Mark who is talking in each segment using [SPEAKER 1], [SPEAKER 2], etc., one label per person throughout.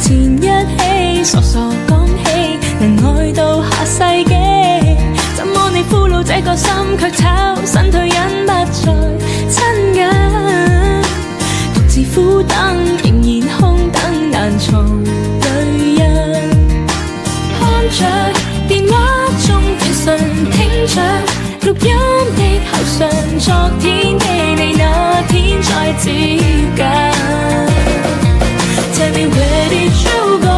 [SPEAKER 1] 前一起，傻傻講起，能愛到下世紀。怎麼你俘虜這個心，卻炒身退隱不再親近？獨自苦等，仍然空等，難從淚印。看着電話中短信，聽着錄音的口訊，昨天的你那天再接近。Tell me where did you go？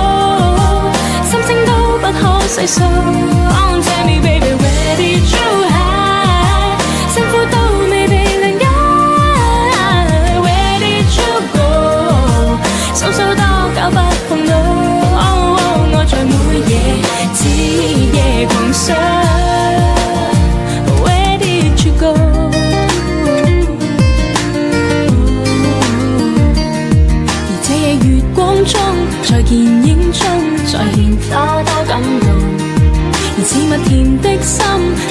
[SPEAKER 1] 心聲都不可細數。Oh, tell me baby where did you hide？ 辛苦都未被諒解。Where did you go？ 數數多久不碰到。Oh, oh， 我在每夜徹夜狂想。Where did you go？在見影中，再現多多感動，而似蜜甜的心，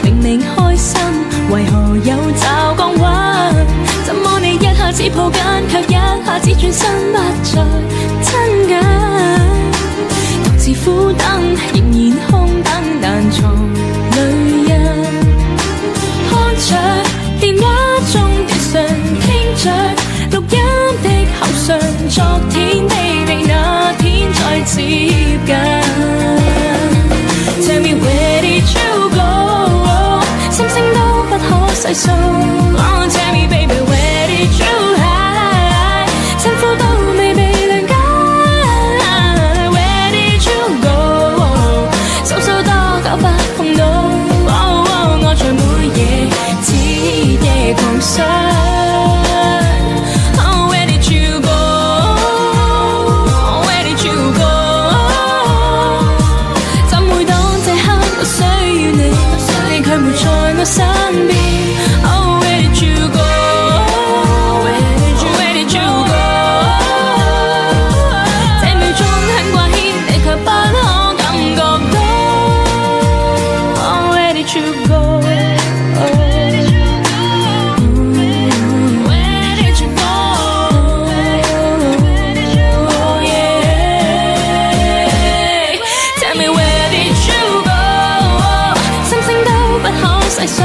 [SPEAKER 1] 明明開心，為何有驟降溫？怎麼你一下子抱緊，卻一下子轉身不再親近？獨自苦等，仍然空等，難從淚印。看着電話中短訊，聽着錄音的口訊，昨天的你那天再接近。Tell me where did you go？ 心聲都不可細數。Oh, tell me baby where did you hide？ 辛苦都未被諒解。Where did you go？ 數數多久不碰到。Oh, oh， 我在每夜徹夜狂想。在我身邊 ，Oh where did you go？Where did you go？ 這秒鐘很掛牽，你卻不可感覺到。Oh where did you go？Where did you go？Tell me where did you go？ 心聲都不可細數。